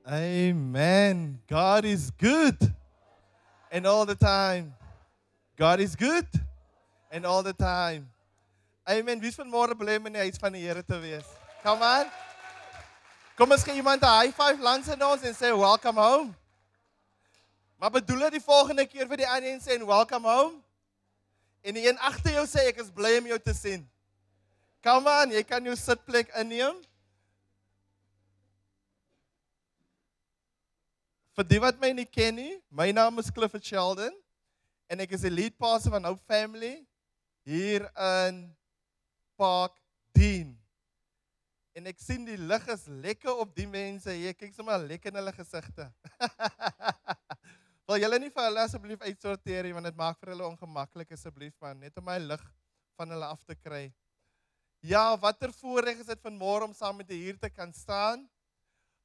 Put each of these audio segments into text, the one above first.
Amen. God is good. And all the time. God is good. And all the time. Amen. Wie is vanmorgen blij om in die huis van die Here te wees? Come on. Kom eens gee iemand 'n high five langs in ons en sê welcome home. Maar bedoel dit die volgende keer vir die ander en sê welcome home. En die een agter jou sê ek is bly om jou te sien. Come on, jy kan jou sitplek inneem. Vir die wat my nie ken nie, my naam is Clifford Sheldon en ek is die lead pastor van Hope Family hier in Park Dean. En ek sien die lig is lekker op die mense hier. Kyk sommer lekker in hulle gesigte. Wil julle nie vir hulle asseblief uitsorteer nie, want dit maak vir hulle ongemaklik asseblief, man, net om my lig van hulle af te kry. Ja, watter voorreg is dit vanmôre om saam met hier te kan staan.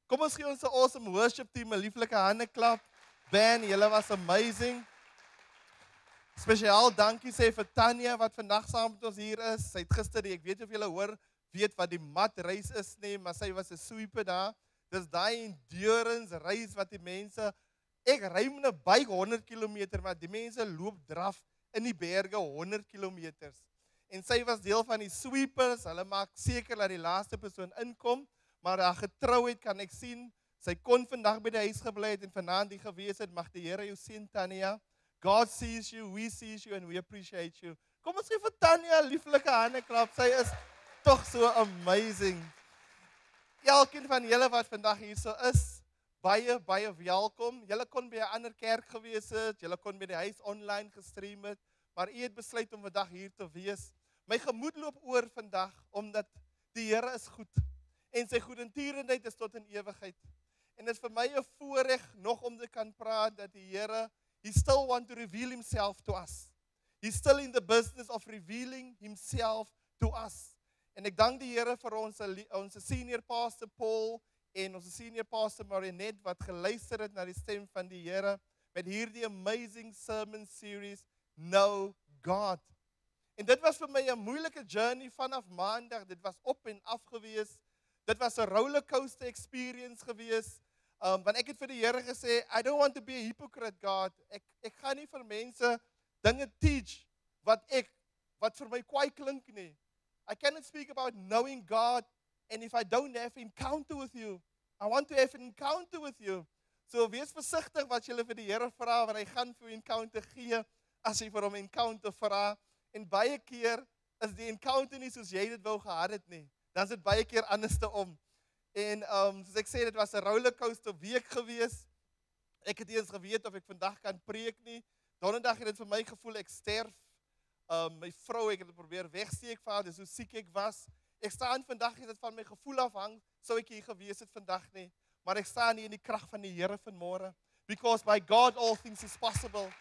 Kom ons gee ons 'n awesome worship team 'n lieflike hande klap. Ben, julle was amazing. Spesiaal dankie sê vir Tanya wat vandag saam met ons hier is. Sy het gister, ek weet of julle weet wat die mat reis is nie, maar sy was 'n sweeper daar. Dis daai endurance reis wat die mense, ek ry met 'n bike 100 km, maar die mense loop draf in die berge 100 km. En sy was deel van die sweepers. Hulle maak seker dat die laaste persoon inkom. Maar haar getrouheid kan ek sien. Sy kon vandag by die huis gebly het en vanaand hier gewees het. Mag die Here jou seën, Tanya. God sees you, we sees you and we appreciate you. Kom ons gee vir Tanya 'n lieflike hande klap. Sy is tog so amazing. Elkeen van julle wat vandag hier so is, baie welkom. Julle kon by 'n ander kerk gewees het, julle kon by die huis online gestream het, maar u het besluit om vandag hier te wees. My gemoed loop oor vandag omdat die Here is goed. En sy goedertierenheid is tot in ewigheid. En dit is vir my 'n voorreg nog om te kan praat dat die Here, He still want to reveal Himself to us. He's still in the business of revealing Himself to us. En ek dank die Here vir ons senior pastor Paul en ons senior pastor Marinette wat geluister het na die stem van die Here met hierdie amazing sermon series Know God. En dit was vir my 'n moeilike journey vanaf Maandag. Dit was op en af gewees. Dit was 'n rollercoaster experience gewees. Want ek het vir die Here gesê, I don't want to be a hypocrite, God. Ek gaan nie vir mense dinge teach wat vir my kwaai klink nie. I cannot speak about knowing God and if I don't have encounter with you. I want to have an encounter with you. So wees versigtig wat jy vir die Here vra, want hy gaan vir jou encounter gee as jy vir hom encounter vra. En baie keer is die encounter nie soos jy dit wou gehad het nie. Dan is dit baie keer anderste om. En soos ek sê, dit was 'n rollercoaster week gewees. Ek het nie eens geweet of ek vandag kan preek nie. Donderdag het dit vir my gevoel ek sterf. My vrou, ek het dit probeer wegsteek vir haar, dis hoe siek ek was. Ek staan vandag, het dit van my gevoel afhang, sou ek hier gewees het vandag nie. Maar ek staan hier in die krag van die Here vanmôre. Because by God all things is possible.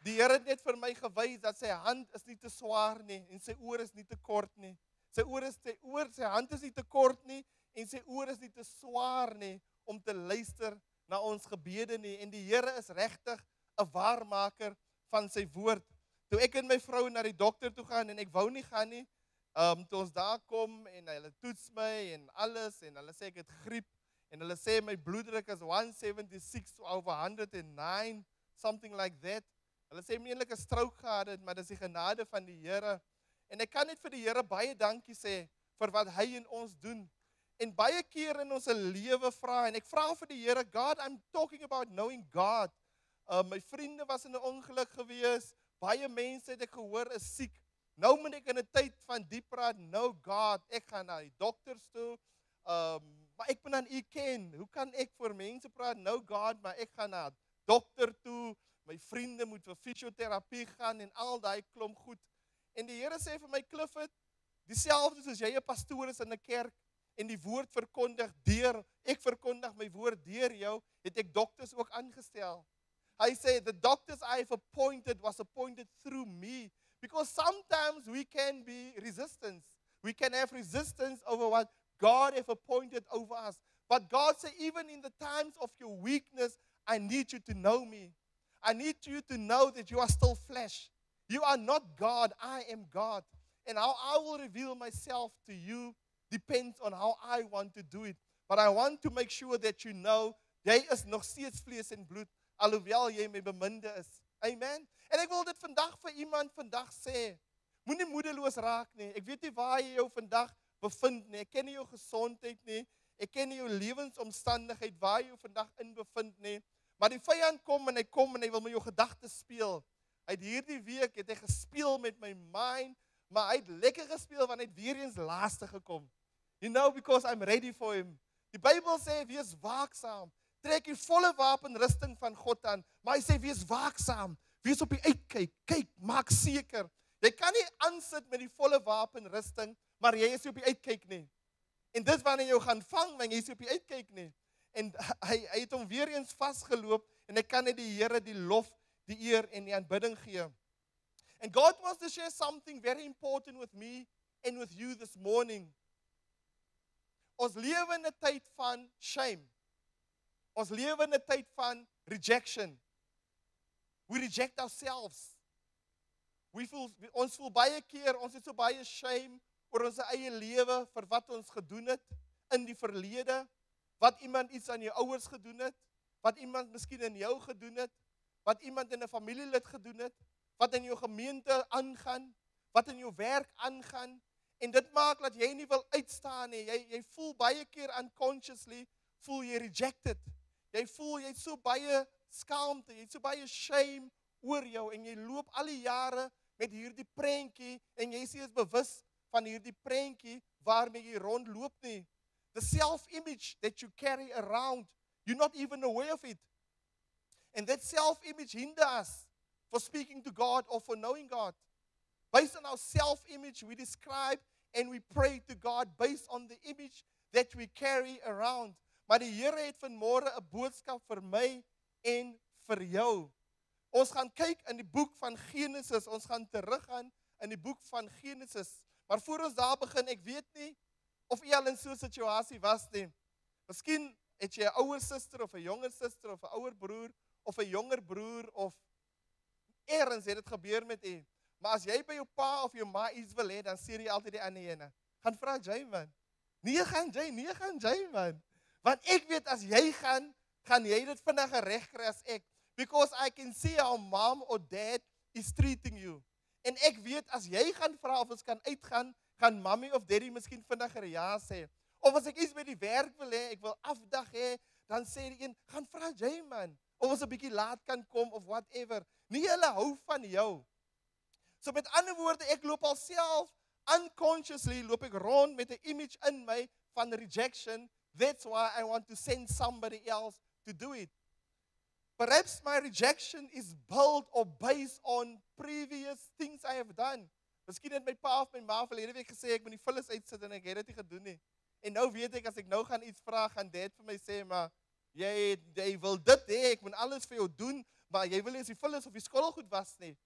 Die Here het net vir my gewys dat sy hand is nie te swaar nie en sy oor is nie te kort nie. Sy hand is nie te kort nie en sy oor is nie te swaar nie om te luister na ons gebede nie. En die Here is regtig 'n waarmaker van sy woord. Toe ek en my vrou na die dokter toe gaan en ek wou nie gaan nie, toe ons daar kom en hulle toets my en alles en hulle sê ek het griep en hulle sê my bloeddruk is 176/109, something like that. Hulle sê eintlik 'n stroke gehad het, maar dis die genade van die Here. En ek kan net vir die Here baie dankie sê vir wat hy in ons doen. En baie keer in ons lewe vra en ek vra vir die Here, God, I'm talking about knowing God. My vriende was in 'n ongeluk gewees. Baie mense het ek gehoor is siek. Nou moet ek in 'n tyd van diep praat, know God. Ek gaan na die dokters toe. Maar ek moet aan U ken. Hoe kan ek vir mense praat, know God, maar ek gaan na dokter toe. My vriende moet vir fisioterapie gaan en al daai klomp goed. En die Here sê vir my, Clifford, dieselfde soos jy 'n pastoor is in 'n kerk en die woord verkondig ek verkondig my woord deur jou, het ek dokters ook aangestel. Hy sê, the doctors I have appointed was appointed through me. Because sometimes we can be resistance. We can have resistance over what God have appointed over us. But God said, even in the times of your weakness, I need you to know me. I need you to know that you are still flesh. You are not God, I am God. And how I will reveal myself to you depends on how I want to do it. But I want to make sure that you know, jy is nog steeds vlees en bloed, alhoewel jy my beminde is. Amen. En ek wil dit vandag vir iemand vandag sê, moenie moedeloos raak nie. Ek weet nie waar jy jou vandag bevind nie. Ek ken nie jou gesondheid nie. Ek ken nie jou lewensomstandigheid waar jy jou vandag in bevind nie. Maar die vyand kom en hy wil met jou gedagtes speel. Hy het hierdie week het hy gespeel met my mind, maar hy het lekker gespeel want hy het weer eens laaste gekom. You know, because I'm ready for him. Die Bybel sê, wees waaksaam. Trek die volle wapenrusting van God aan. Maar hy sê, wees waaksaam. Wees op die uitkyk. Kyk, maak seker. Jy kan nie aansit met die volle wapenrusting, maar jy is nie op die uitkyk nie. En dit wanneer jy jou gaan vang, want jy is nie op die uitkyk nie. En hy het hom weer eens vastgeloop, en ek kan net die Here die lof, die eer en die aanbidding gee. And God wants to share something very important with me and with you this morning. Ons lewe in 'n tyd van shame. Ons lewe in 'n tyd van rejection. We reject ourselves. Ons voel baie keer, ons het so baie shame oor ons eie lewe vir wat ons gedoen het in die verlede, wat iemand iets aan jou ouers gedoen het, wat iemand miskien in jou gedoen het, wat iemand in 'n familielid gedoen het, wat in jou gemeente aangaan, wat in jou werk aangaan, en dit maak dat jy nie wil uitstaan nie. Jy voel baie keer unconsciously, voel jy rejected. Jy voel jy het so baie skaamte, jy het so baie shame oor jou, en jy loop al die jare met hierdie prentjie, en jy is nie eens bewus van hierdie prentjie waarmee jy rondloop nie. The self-image that you carry around, you're not even aware of it. And that self-image hinders us for speaking to God or for knowing God. Based on our self-image, we describe and we pray to God based on the image that we carry around. Maar die Here het vanmôre 'n boodskap vir my en vir jou. Ons gaan kyk in die boek van Genesis, ons gaan teruggaan in die boek van Genesis. Maar voor ons daar begin, ek weet nie of jy al in so 'n situasie was nie. Miskien het jy 'n ouer suster of 'n jonger suster of 'n ouer broer of 'n jonger broer of eers het dit gebeur met u. Maar as jy by jou pa of jou ma iets wil hê, dan sê jy altyd die ander ene. Gaan vra jy man. Nee gaan jy man. Want ek weet as jy gaan jy dit vinniger reg kry as ek. Because I can see how mom or dad is treating you. En ek weet as jy gaan vra of ons kan uitgaan, gaan mommy of daddy miskien vinniger ja sê. Of as ek iets by die werk wil hê, ek wil afdag hê, dan sê die een, gaan vra jy man. Of ons 'n bietjie laat kan kom of whatever. Nie hulle hou van jou. So met ander woorde, ek loop alself unconsciously loop ek rond met 'n image in my van rejection. That's why I want to send somebody else to do it. Perhaps my rejection is built or based on previous things I have done. Miskien het my pa of my ma verlede week gesê ek moet die vullis uitsit en ek het dit nie gedoen nie. En nou weet ek as ek nou gaan iets vra, gaan dad vir my sê, maar jy wil dit hê, ek moet alles vir jou doen, maar jy wil nie as die vullis of die skottelgoed was nie.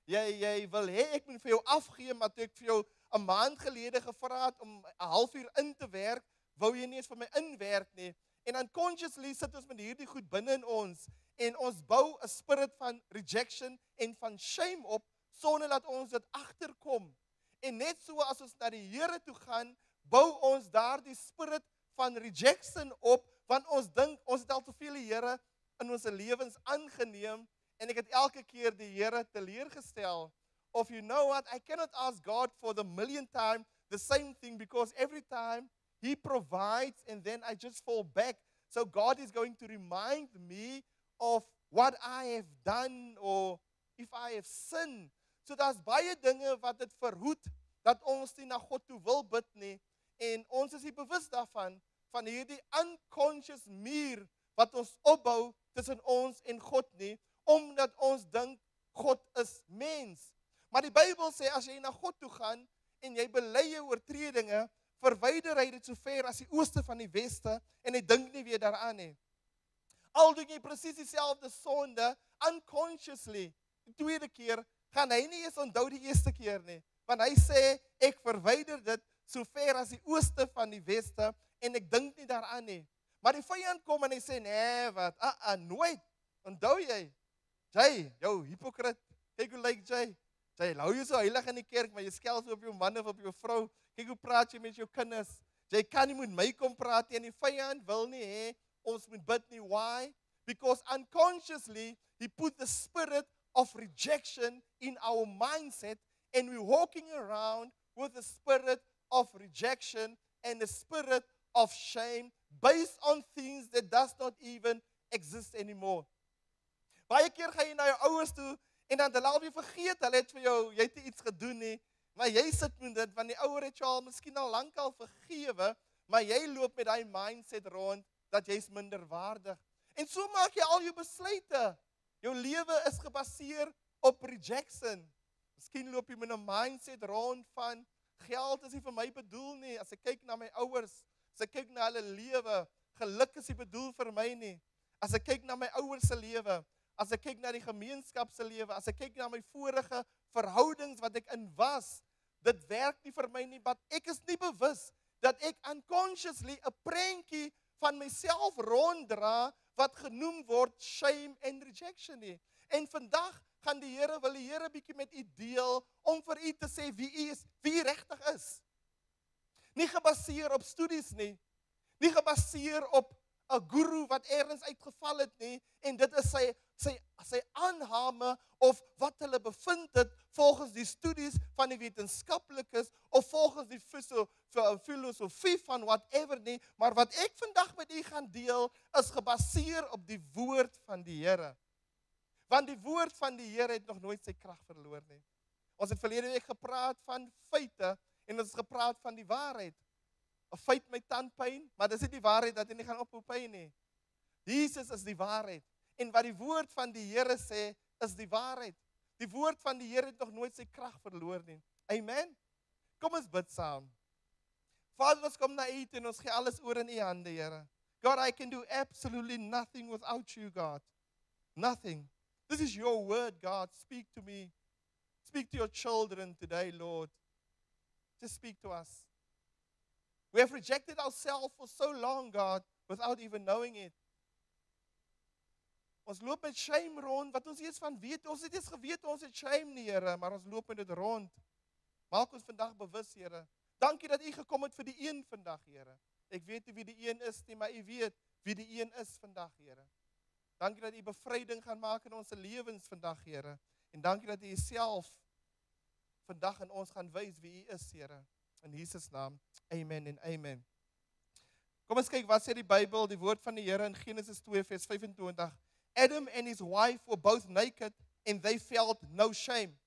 Jy wil hê ek moet vir jou afgee, maar toe ek vir jou 'n maand gelede gevra het om 'n halfuur in te werk, wou jy nie eens vir my inwerk nie. En unconsciously sit ons met hierdie goed binne in ons en ons bou 'n spirit van rejection en van shame op sonder dat ons dit agterkom. En net so as ons na die Here toe gaan, bou ons daardie spirit van rejection op, want ons dink ons het al te veel die Here in ons lewens aangeneem en ek het elke keer die Here teleurgestel. Of you know what, I cannot ask God for the millionth time the same thing because every time He provides and then I just fall back. So God is going to remind me of what I have done or if I have sinned. So daar's baie dinge wat dit verhoed dat ons nie na God toe wil bid nie en ons is nie bewus daarvan van hierdie unconscious muur wat ons opbou tussen ons en God nie omdat ons dink God is mens. Maar die Bybel sê as jy na God toe gaan en jy bely jou oortredinge, verwyder hy dit so ver as die ooste van die weste en hy dink nie weer daaraan nie. Al doen jy presies dieselfde sonde unconsciously. Die tweede keer gaan hy nie eens onthou die eerste keer nie, want hy sê ek verwyder dit so ver as die ooste van die weste en ek dink nie daaraan nie. Maar die vyand kom en hy sê nee, wat? Nooit. Onthou jy? Jy, jou hypocriet. Kyk hoe lyk jy. Jy hou jy so heilig in die kerk, maar jy skel so op jou man of op jou vrou. Kyk hoe praat jy met jou kinders. Jy kan nie met my kom praat nie, en die vyand wil nie hê ons moet bid nie. Why? Because unconsciously, he put the spirit of rejection in our mindset, and we're walking around with the spirit of rejection and the spirit of shame based on things that does not even exist anymore. Baie keer gaan jy na jou ouers toe en dan hulle al weer vergeet, hulle het vir jou, jy het iets gedoen nie, maar jy sit met dit, want die ouer het jou al miskien al lankal vergewe, maar jy loop met daai mindset rond dat jy's minderwaardig. En so maak jy al jou besluite. Jou lewe is gebaseer op rejection. Miskien loop jy met 'n mindset rond van geld is nie vir my bedoel nie. As ek kyk na my ouers, as ek kyk na hulle lewe, geluk is nie bedoel vir my nie. As ek kyk na my ouers se lewe, as ek kyk na die gemeenskap se lewe, as ek kyk na my vorige verhoudings wat ek in was, dit werk nie vir my nie, want ek is nie bewus dat ek unconsciously 'n prentjie van myself ronddra wat genoem word shame and rejection nie. En vandag gaan die Here, wil die Here bietjie met u deel om vir u te sê wie u is, wie u regtig is. Nie gebaseer op studies nie, nie gebaseer op 'n guru wat ergens uitgeval het nie, en dit is sy aanname of wat hulle bevind het volgens die studies van die wetenskaplikes of volgens die filosofie van whatever nie, maar wat ek vandag met u gaan deel is gebaseer op die woord van die Here. Want die woord van die Here het nog nooit sy krag verloor nie. Ons het verlede week gepraat van feite en ons het gepraat van die waarheid. 'n Feit my tandpyn, maar dis nie die waarheid dat jy nie gaan ophou pyn nie. Jesus is die waarheid. En wat die woord van die Here sê, is die waarheid. Die woord van die Here het nog nooit sy krag verloor nie. Amen. Kom ons bid saam. Vader, ons kom na u en ons gee alles oor in u hande, Here. God, I can do absolutely nothing without you, God. Nothing. This is your word, God. Speak to me. Speak to your children today, Lord. Just speak to us. We have rejected ourselves for so long, God, without even knowing it. Ons loop met shame rond, wat ons eers van weet. Ons het eers geweet ons het shame nie, Here, maar ons loop met dit rond. Maak ons vandag bewus, Here. Dankie dat u gekom het vir die een vandag, Here. Ek weet nie wie die een is nie, maar u weet wie die een is vandag, Here. Dankie dat u bevryding gaan maak in ons lewens vandag, Here. En dankie dat u self vandag in ons gaan wys wie u is, Here. In Jesus naam. Amen en amen. Kom ons kyk wat sê die Bybel, die woord van die Here in Genesis 2 vers 25. Adam and his wife were both naked and they felt no shame.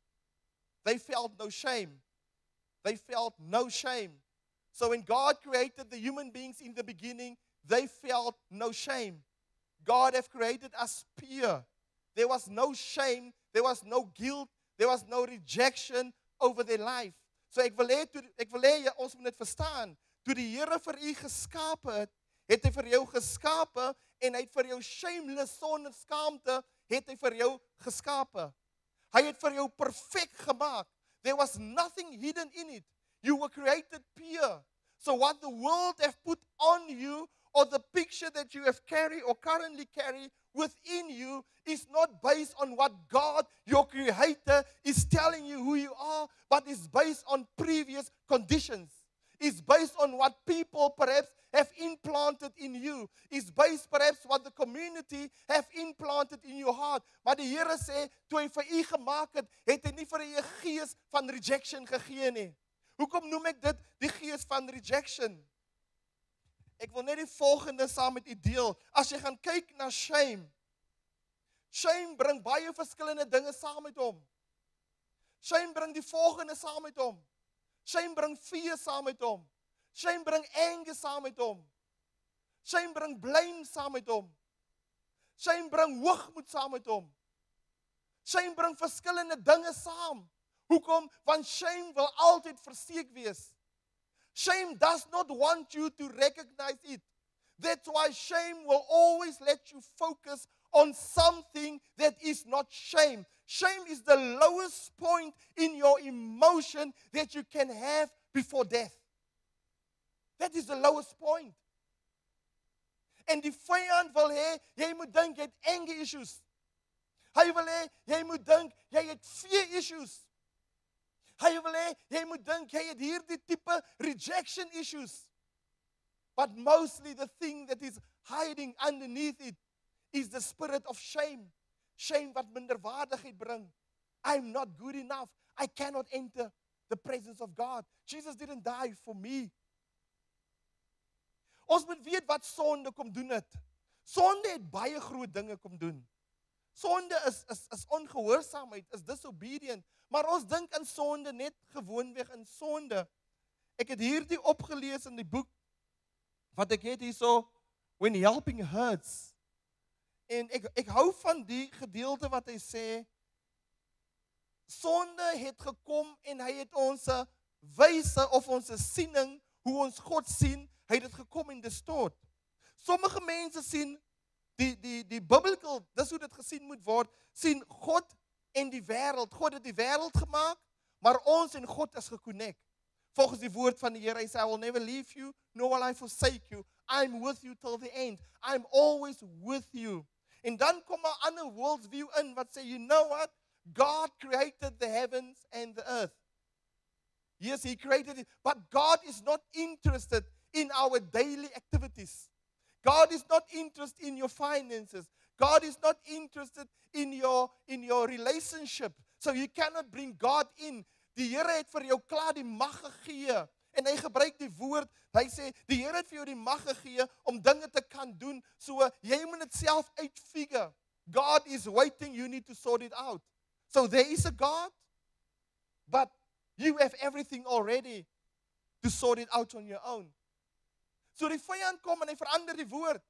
They felt no shame. They felt no shame. So when God created the human beings in the beginning, they felt no shame. God has created us pure. There was no shame, there was no guilt, there was no rejection over their life. So ek wil hê ons moet dit verstaan. Toe die Here vir u geskape het hy vir jou geskape en hy het vir jou shameless sonder skaamte het hy vir jou geskape. Hy het vir jou perfek gemaak. There was nothing hidden in it. You were created pure. So what the world have put on you, or the picture that you have carried or currently carry within you, is not based on what God, your Creator, is telling you who you are, but is based on previous conditions. It's based on what people perhaps have implanted in you. It's based perhaps what the community have implanted in your heart. Maar die Here sê, toe hy vir u gemaak het, het hy nie vir u 'n gees van rejection gegee nie. Hoekom noem ek dit die gees van rejection? Ek wil net die volgende saam met u deel. As jy gaan kyk na shame, shame bring baie verskillende dinge saam met hom. Shame bring die volgende saam met hom. Shame bring fear saam met hom. Shame bring anger saam met hom. Shame bring blame saam met hom. Shame bring hoogmoed saam met hom. Shame bring verskillende dinge saam. Hoekom? Want shame wil altyd versteek wees. Shame does not want you to recognize it. That's why shame will always let you focus on something that is not shame. Shame is the lowest point in your emotion that you can have before death. That is the lowest point. En die vyand wil hê, jy moet dink jy het anger issues. Hy wil hê, jy moet dink jy het fear issues. Hy wil hê, jy moet dink jy het hierdie tipe rejection issues. But mostly the thing that is hiding underneath it is the spirit of shame. Shame wat minderwaardigheid bring. I'm not good enough. I cannot enter the presence of God. Jesus didn't die for me. Ons moet weet wat sonde kom doen het. Sonde het baie groot dinge kom doen. Sonde is ongehoorsaamheid, is disobedient. Maar ons dink aan sonde net gewoonweg in sonde. Ek het hierdie opgelees in die boek wat ek het hierso, When Helping Hurts. En ek hou van die gedeelte wat hy sê, sonde het gekom en hy het ons wyse of ons siening, hoe ons God sien, hy het dit gekom en distort. Sommige mense sien, die biblical, dis hoe dit gesien moet word, sien God en die wêreld. God het die wêreld gemaak, maar ons en God is geconnect. Volgens die woord van die Here, hy sê, I will never leave you, nor will I forsake you. I'm with you till the end. I'm always with you. En dan kom 'n ander worldview in wat sê, you know what? God created the heavens and the earth. Yes, he created it, but God is not interested in our daily activities. God is not interested in your finances. God is not interested in your relationship. So you cannot bring God in. Die Here het vir jou klaar die mag gegee. En hy gebruik die woord, hy sê, die Here het vir jou die mag gegee om dinge te kan doen. So jy moet dit self uitfigure. God is waiting, you need to sort it out. So there is a God, but you have everything already to sort it out on your own. So die vyand kom en hy verander die woord.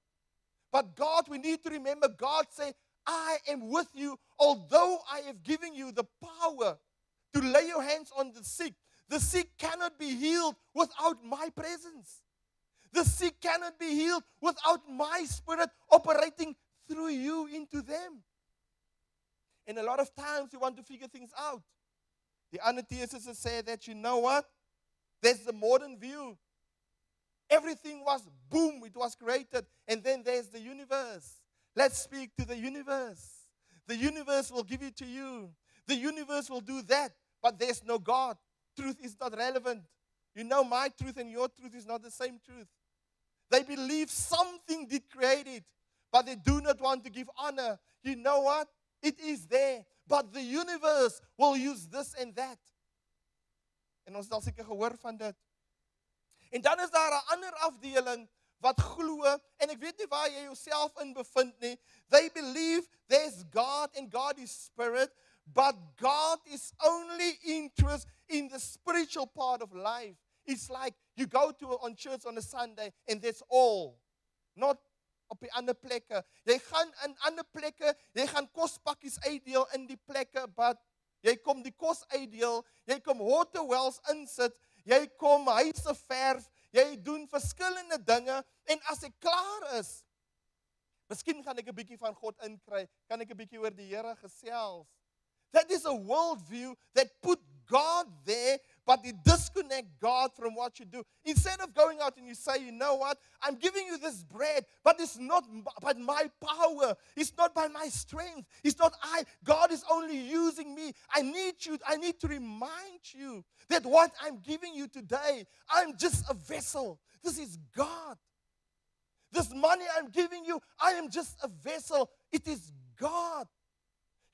But God, we need to remember, God say, I am with you, although I have given you the power to lay your hands on the sick. The sick cannot be healed without my presence. The sick cannot be healed without my spirit operating through you into them. And a lot of times we want to figure things out. The anesthetists say that, you know what? There's the modern view. Everything was boom, it was created. And then there's the universe. Let's speak to the universe. The universe will give it to you. The universe will do that. But there's no God. Truth is not relevant. You know, my truth and your truth is not the same truth. They believe something did create it, but they do not want to give honor. You know what? It is there, but the universe will use this and that. En ons het al seker gehoor van dit. En dan is daar 'n ander afdeling wat glo, en ek weet nie waar jy jouself in bevind nie. They believe there's God and God is spirit, but God is only interested in the spiritual part of life. It's like you go on church on a Sunday and that's all. Not op die ander plekke. Jy gaan in ander plekke, jy gaan kospakkies uitdeel in die plekke, but jy kom die kos uitdeel, jy kom hotels insit, jy kom huise verf, jy doen verskillende dinge, en as ek klaar is, miskien gaan ek 'n bietjie van God inkry, kan ek 'n bietjie oor die Here gesels. That is a worldview that put God there, but it disconnect God from what you do. Instead of going out and you say, you know what, I'm giving you this bread, but it's not by my power. It's not by my strength. It's not I. God is only using me. I need to remind you that what I'm giving you today, I'm just a vessel. This is God. This money I'm giving you, I am just a vessel. It is God.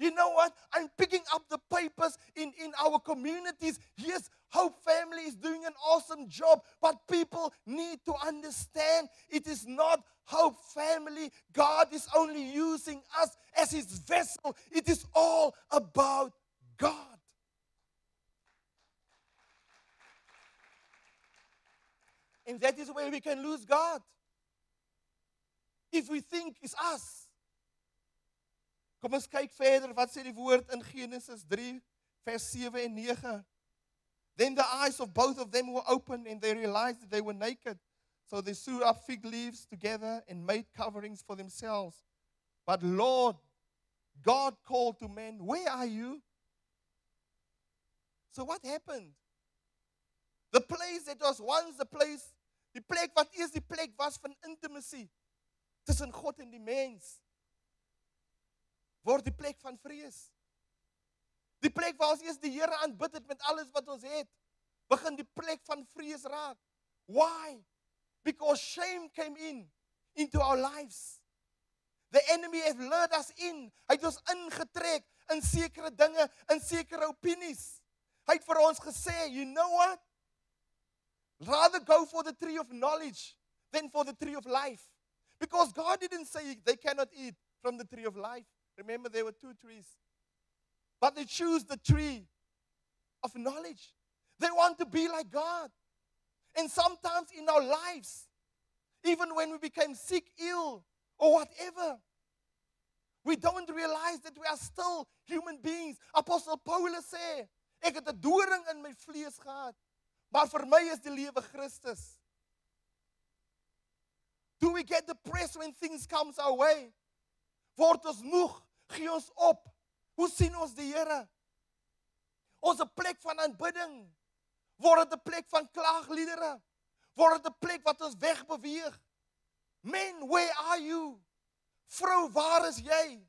You know what? I'm picking up the papers in our communities. Yes, Hope Family is doing an awesome job, but people need to understand it is not Hope Family. God is only using us as His vessel. It is all about God. And that is where we can lose God. If we think it's us. Kom ons kyk verder, wat sê die woord in Genesis 3, vers 7 en 9. Then the eyes of both of them were opened and they realized that they were naked. So they sewed up fig leaves together and made coverings for themselves. But Lord, God called to man, where are you? So what happened? The place that was once the place, die plek wat eers die plek was van intimacy tussen God en die mens, word die plek van vrees. Die plek waar ons eers die Here aanbid het met alles wat ons het, begin die plek van vrees raak. Why? Because shame came into our lives. The enemy has lured us in. Hy het ons ingetrek in sekere dinge, in sekere opinies. Hy het vir ons gesê, you know what? Rather go for the tree of knowledge than for the tree of life. Because God didn't say they cannot eat from the tree of life. Remember, there were 2 trees. But they choose the tree of knowledge. They want to be like God. And sometimes in our lives, even when we became sick, ill, or whatever, we don't realize that we are still human beings. Apostle Paulus sê, ek het 'n doring in my vlees gehad, maar vir my is die lewe Christus. Do we get depressed when things come our way? Word ons moeg, gee ons op. Hoe sien ons die Here? Ons 'n plek van aanbidding. Word dit 'n plek van klaagliedere? Word dit 'n plek wat ons wegbeweeg? Men, where are you? Vrou, waar is jy?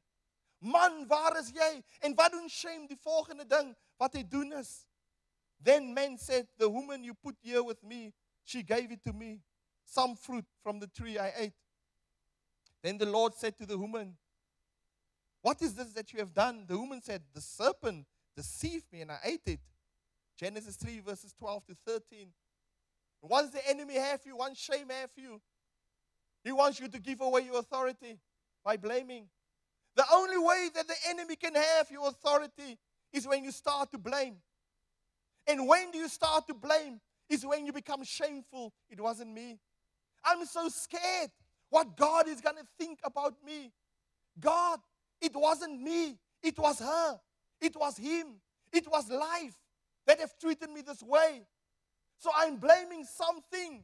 Man, waar is jy? En wat doen shame? Die volgende ding wat hy doen is, then men said, the woman you put here with me, she gave it to me, some fruit from the tree I ate. Then the Lord said to the woman, what is this that you have done? The woman said, the serpent deceived me and I ate it. Genesis 3 verses 12 to 13. Once the enemy have you, once shame have you, he wants you to give away your authority by blaming. The only way that the enemy can have your authority is when you start to blame. And when do you start to blame? Is when you become shameful. It wasn't me. I'm so scared what God is going to think about me. God, it wasn't me. It was her. It was him. It was life that have treated me this way. So I'm blaming something.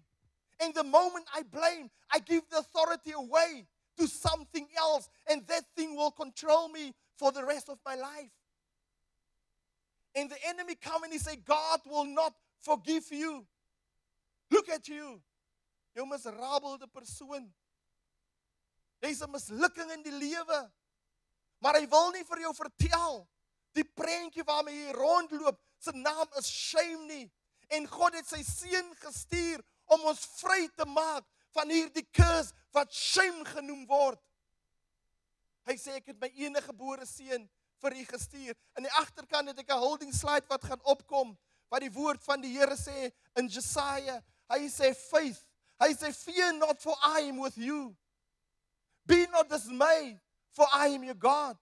And the moment I blame, I give the authority away to something else. And that thing will control me for the rest of my life. And the enemy come and he say, God will not forgive you. Look at you. Jy miserabelde persoon. Jy's 'n mislukking in die lewe. Maar hy wil nie vir jou vertel die prentjie waarmee jy rondloop, se naam is shame nie. En God het sy seun gestuur om ons vry te maak van hierdie curse wat shame genoem word. Hy sê ek het my enige gebore seun vir u gestuur. In die agterkant het ek 'n holding slide wat gaan opkom, wat die woord van die Here sê in Jesaja. Hy sê faith. Hy sê fear not, for I am with you. Be not dismayed, for I am your God.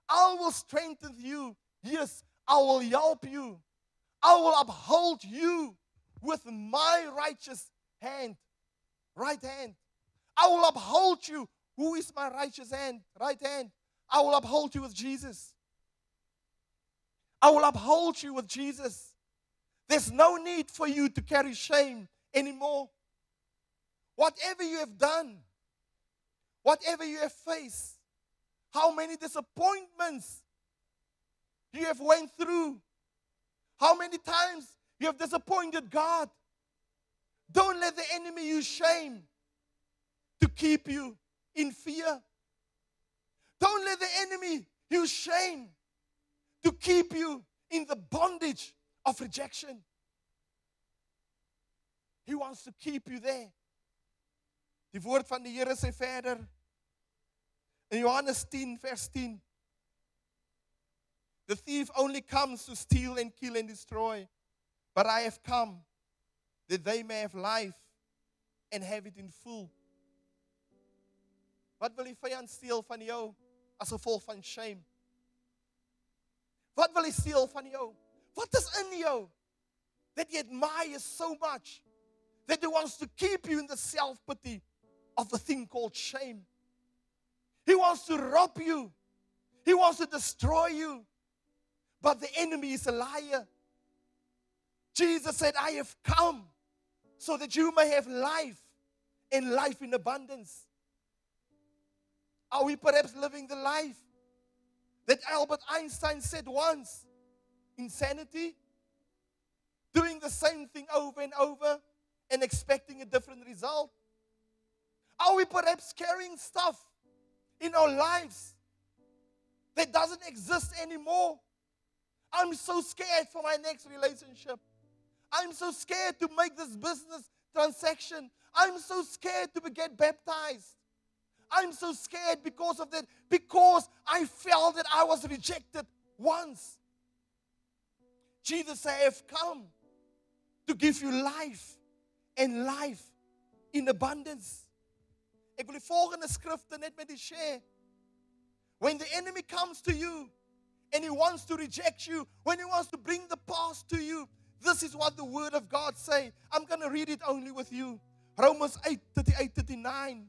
I will strengthen you. Yes, I will help you. I will uphold you with my righteous hand. Right hand. I will uphold you. Who is my righteous hand? Right hand. I will uphold you with Jesus. I will uphold you with Jesus. There's no need for you to carry shame anymore. Whatever you have done, whatever you have faced, how many disappointments you have went through, how many times you have disappointed God. Don't let the enemy use shame to keep you in fear. Don't let the enemy use shame to keep you in the bondage of rejection. He wants to keep you there. Die woord van die Here sê verder in Johannes 10 vers 10. The thief only comes to steal and kill and destroy, but I have come that they may have life and have it in full. Wat wil die vyand steel van jou as gevolg van shame? Wat wil hy steel van jou? Wat is in jou that he admires so much that he wants to keep you in the self-pity of a thing called shame? He wants to rob you. He wants to destroy you. But the enemy is a liar. Jesus said, I have come so that you may have life and life in abundance. Are we perhaps living the life that Albert Einstein said once? Insanity? Doing the same thing over and over and expecting a different result? Are we perhaps carrying stuff in our lives that doesn't exist anymore? I'm so scared for my next relationship. I'm so scared to make this business transaction. I'm so scared to get baptized. I'm so scared because of that, because I felt that I was rejected once. Jesus said, I have come to give you life and life in abundance. Ek wil die volgende skrifte net met u share. When the enemy comes to you and he wants to reject you, when he wants to bring the past to you, this is what the word of God say. I'm going to read it only with you. Romans 8:38-39.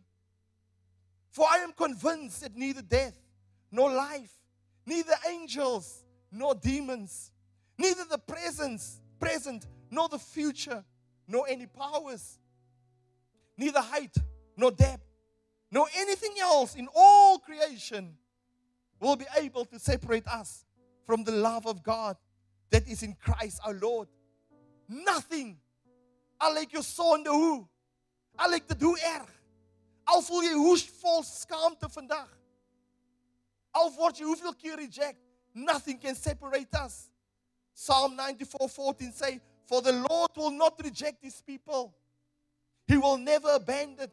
For I am convinced that neither death nor life, neither angels nor demons, neither the present nor the future, nor any powers, neither height nor depth, nor anything else in all creation will be able to separate us from the love of God that is in Christ our Lord. Nothing. Al lyk jou sonde hoe. Al lyk dit hoe erg. Al voel jy hoe vol skaamte vandag. Al word jy hoeveel keer reject. Nothing can separate us. Psalm 94:14 say, for the Lord will not reject his people. He will never abandon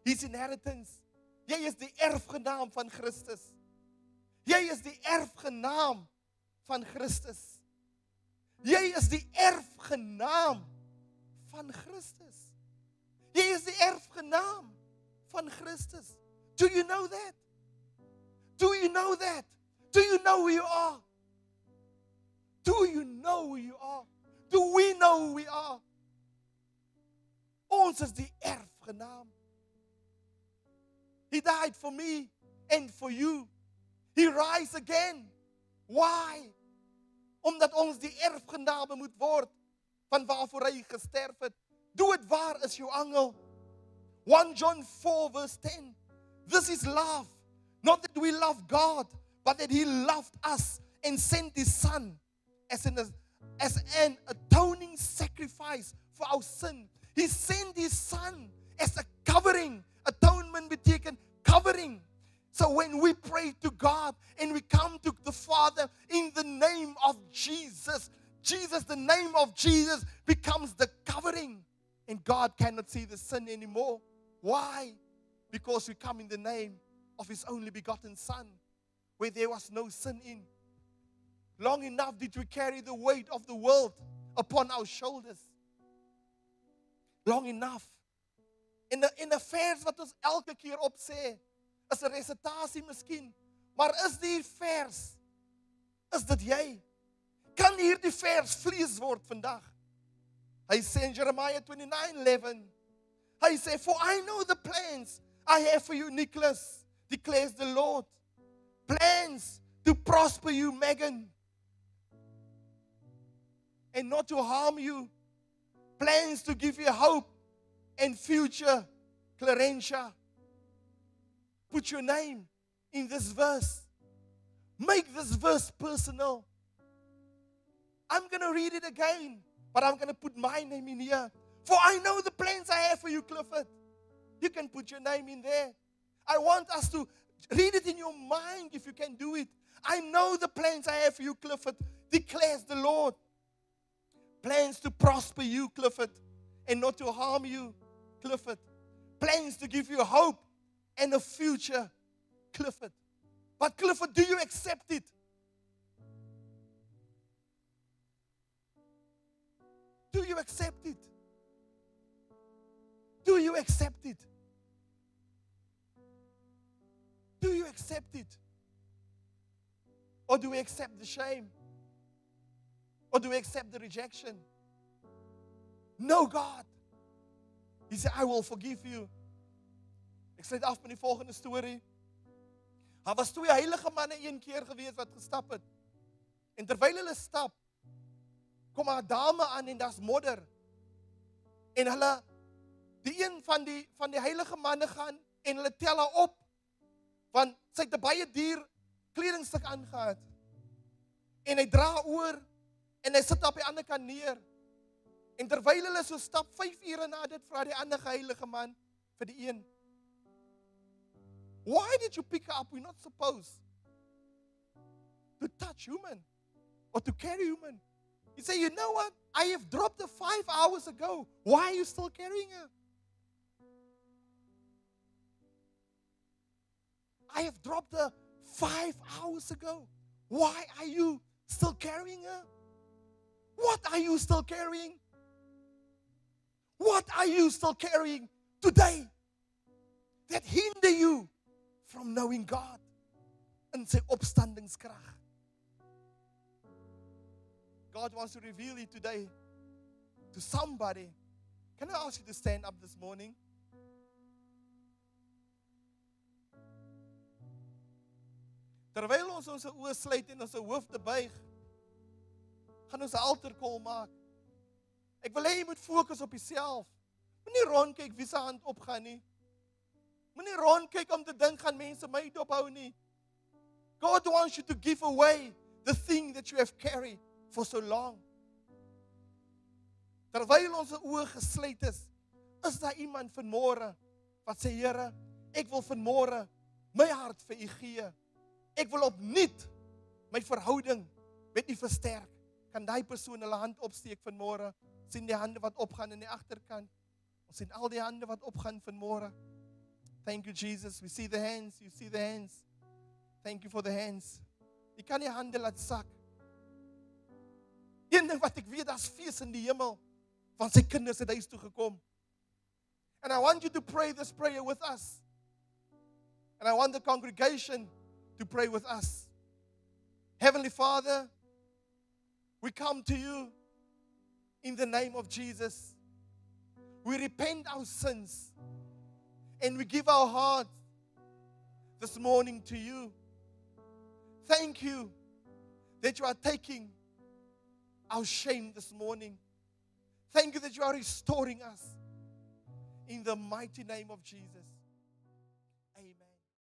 his inheritance. Jy is die erfgenaam van Christus. Jy is die erfgenaam van Christus. Jy is die erfgenaam van Christus. Jy is die erfgenaam van Christus. Do you know that? Do you know that? Do you know who you are? Do you know who you are? Do we know who we are? Ons is die erfgenaam. He died for me and for you. He rise again. Why? Omdat ons die erfgename moet word van waarvoor hy gesterf het. Doe het waar is jou angel. 1 John 4:10. This is love. Not that we love God, but that he loved us and sent his son as an atoning sacrifice for our sin. He sent his son as a covering. Atonement beteken covering. So when we pray to God and we come to the Father in the name of Jesus, the name of Jesus becomes the covering. And God cannot see the sin anymore. Why? Because we come in the name of his only begotten Son, where there was no sin in. Long enough did we carry the weight of the world upon our shoulders. Long enough. In 'n vers wat ons elke keer opsê, is 'n resitasie miskien, maar is die vers, is dit jy? Kan hierdie vers vlees word vandag? Hy sê in Jeremiah 29:11, hy sê, for I know the plans I have for you, Nicholas, declares the Lord. Plans to prosper you, Megan, and not to harm you. Plans to give you hope and future, Clarentia. Put your name in this verse. Make this verse personal. I'm going to read it again, but I'm going to put my name in here. For I know the plans I have for you, Clifford. You can put your name in there. I want us to read it in your mind if you can do it. I know the plans I have for you, Clifford, declares the Lord. Plans to prosper you, Clifford, and not to harm you, Clifford. Plans to give you hope and a future, Clifford. But Clifford, do you accept it? Do you accept it? Do you accept it? Do you accept it? Or do we accept the shame? Or do we accept the rejection? No, God. He said, I will forgive you. Ek sluit af met die volgende storie. Daar was 2 heilige manne een keer gewees wat gestap het. En terwyl hulle stap, kom 'n dame aan en daar's modder. En hulle, die een van die heilige manne gaan en hulle tel haar op, want sy het 'n baie duur kledingstuk aangehad. En hy dra oor en hy sit op die ander kant neer. En terwyl hulle so stap, 5 ure na dit, vra die ander heilige man vir die een, why did you pick her up? We're not supposed to touch human or to carry human. He said, you know what? I have dropped her 5 hours ago. Why are you still carrying her? I have dropped her 5 hours ago. Why are you still carrying her? What are you still carrying? What are you still carrying today that hinder you from knowing God in sy opstandingskrag? God wants to reveal it today to somebody. Can I ask you to stand up this morning? Terwyl ons ons oë sluit en ons hoofde buig, gaan ons 'n altaarkol maak. Ek wil hê jy moet fokus op jouself. Moenie rondkyk wie se hand opgaan nie. Moenie rondkyk om te dink gaan mense my dophou nie. God wants you to give away the thing that you have carried for so long. Terwyl ons oë gesluit is daar iemand vanmôre wat sê, Here, ek wil vanmôre my hart vir U gee. Ek wil opnuut my verhouding met U versterk. Kan daai persoon hulle hand opsteek vanmôre? Sien die hande wat opgaan in die agterkant. Ons sien al die hande wat opgaan vanmôre. Thank you, Jesus. We see the hands. You see the hands. Thank you for the hands. Jy kan die hande laat sak. Een ding wat ek weet, daar's fees in die hemel, want sy kinders het huis toe gekom. And I want you to pray this prayer with us. And I want the congregation to pray with us. Heavenly Father, we come to you in the name of Jesus. We repent our sins and we give our heart this morning to you. Thank you that you are taking our shame this morning. Thank you that you are restoring us in the mighty name of Jesus.